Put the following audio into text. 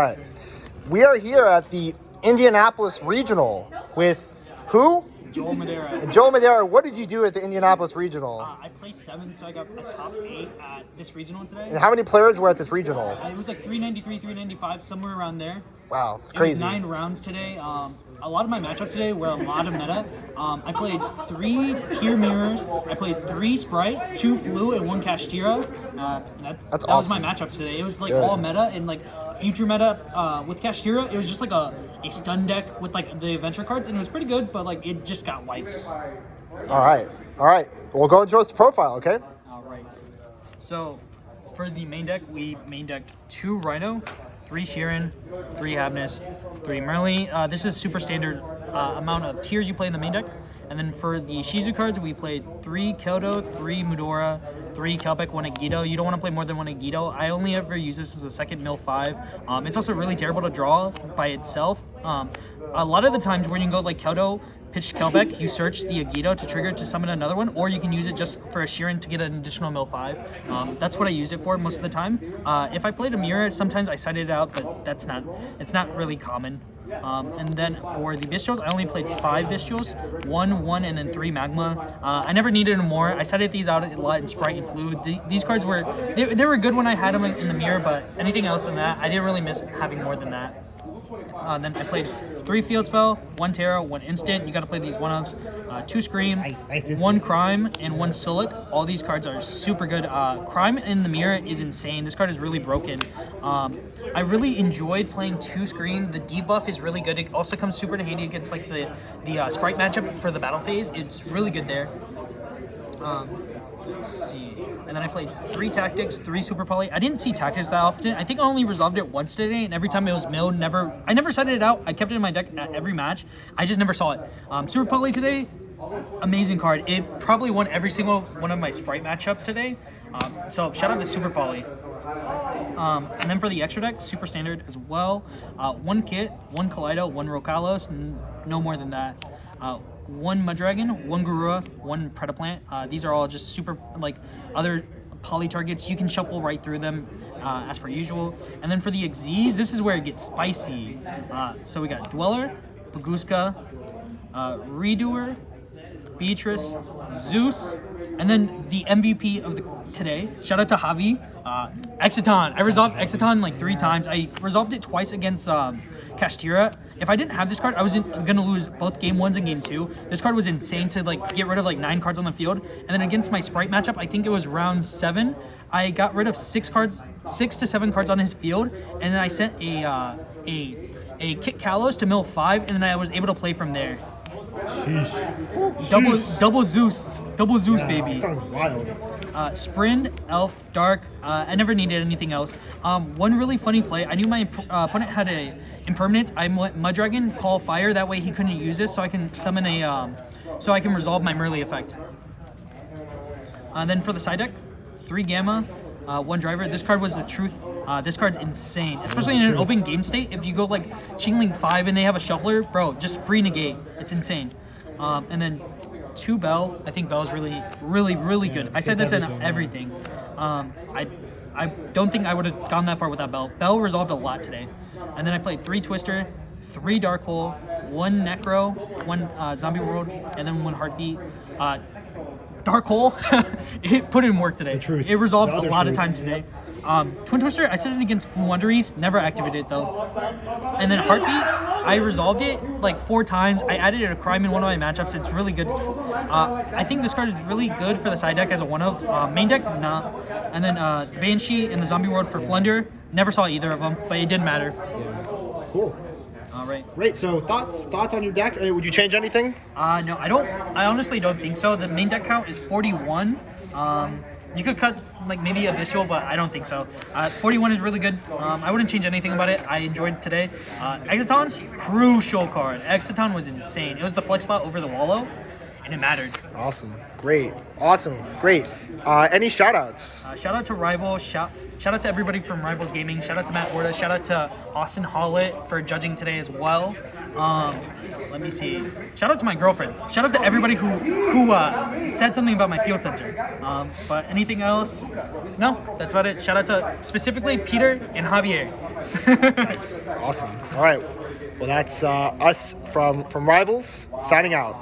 All right. We are here at the Indianapolis Regional with who? Joel Madera. And Joel Madera, what did you do at the Indianapolis Regional? I placed 7th, so I got a top 8 at this regional today. And how many players were at this regional? It was like 393, 395, somewhere around there. Wow, it's It crazy. was 9 rounds today. A lot of my matchups today were a lot of meta. I played 3 tier mirrors. I played 3 sprite, 2 flu, and 1 Kashtira. That's that was my awesome. matchups today. It was like Good. all meta and like future meta with Kashtira. It was just like a stun deck with like the adventure cards, and it was pretty good, but like it just got wiped. All right. We'll go and show us the profile, okay? All right. So for the main deck, we main decked 2 Rhino, 3 Sheeran, 3 Habnus, 3 Merly. This is super standard amount of tiers you play in the main deck. And then for the Ishizu cards, we played 3 Keldo, 3 Mudora, 3 Kelbeck, 1 Agito. You don't want to play more than 1 Agito. I only ever use this as a second mill 5. It's also really terrible to draw by itself. A lot of the times when you go like Keldo, pitch Kelbeck, you search the Agito to trigger to summon another one, or you can use it just for a Sheeran to get an additional mill 5. That's what I used it for most of the time. If I played a mirror, sometimes I cited it out, but it's not really common. And then for the Bestials, I only played 5 Bestials, 1, and then 3 Magma. I never needed more. I cited these out a lot in Sprite and Flu. These cards were they were good when I had them in the mirror, but anything else than that, I didn't really miss having more than that. Then I played 3 Field Spell, 1 Terra, 1 Instant. You got to play these 1-ups. 2 Scream, 1 Crime, and 1 Sulik. All these cards are super good. Crime in the mirror is insane. This card is really broken. I really enjoyed playing 2 Scream. The debuff is really good. It also comes super in handy against like the Sprite matchup for the battle phase. It's really good there. Let's see. And then I played 3 Tactics, 3 Super Poly. I didn't see Tactics that often. I think I only resolved it once today, and every time it was milled, I never cited it out. I kept it in my deck at every match. I just never saw it. Super Poly today, amazing card. It probably won every single one of my Sprite matchups today. So shout out to Super Poly. And then for the extra deck, super standard as well. 1 Kit, 1 Kaleido, 1 Rokalos, no more than that. 1 Mudragon, 1 Garura, 1 Predaplant. These are all just super, like, other poly targets. You can shuffle right through them as per usual. And then for the Xyz, this is where it gets spicy. So we got Dweller, Baguska, Redoer, Beatrice, Zeus, and then the MVP of today. Shout out to Javi. Exiton. I resolved Exiton like 3 times. I resolved it twice against Kashtira. If I didn't have this card, I was gonna lose both game 1s and game 2. This card was insane to like get rid of like 9 cards on the field. And then against my Sprite matchup, I think it was round 7. I got rid of 6 to 7 cards on his field, and then I sent a Kit Kalos to mill 5, and then I was able to play from there. Double Zeus, baby. Sounds wild. Sprint, Elf, Dark. I never needed anything else. One really funny play. I knew my opponent had a impermanence. I went Mudragon, Call Fire. That way he couldn't use this, so I can summon so I can resolve my Merly effect. Then for the side deck, 3 Gamma, 1 Driver. This card was the truth. This card's insane, especially in an open game state. If you go like Qingling 5 and they have a shuffler, bro, just free negate. It's insane. And then 2 Bell. I think Bell's really good. I said this in everything. I don't think I would have gone that far without Bell. Bell resolved a lot today. And then I played 3 Twister, 3 Dark Hole, 1 Necro, 1 Zombie World, and then 1 Heartbeat. Dark Hole, it put in work today. It resolved a lot of times today. Twin Twister, I set it against Fluenderies, never activated it though. And then Heartbeat, I resolved it like 4 times. I added a Crime in one of my matchups. It's really good. I think this card is really good for the side deck as a 1-of. Main deck, nah. And then the Banshee and the Zombie World for Flunder, never saw either of them, but it didn't matter. Yeah. Cool. All right. Great. So thoughts on your deck? Would you change anything? No, I don't. I honestly don't think so. The main deck count is 41. You could cut like maybe a visual, but I don't think so. 41 is really good. I wouldn't change anything about it. I enjoyed it today. Exiton, crucial card. Exiton was insane. It was the flex spot over the Wallow, and it mattered. Awesome. Great. Any shout outs? Shout out to Rival. Shout out to everybody from Rivals Gaming. Shout out to Matt Orta. Shout out to Austin Hollett for judging today as well. Let me see. Shout out to my girlfriend. Shout out to everybody who said something about my field center. But anything else? No, that's about it. Shout out to specifically Peter and Javier. Nice. Awesome. All right. Well, that's us from Rivals signing out.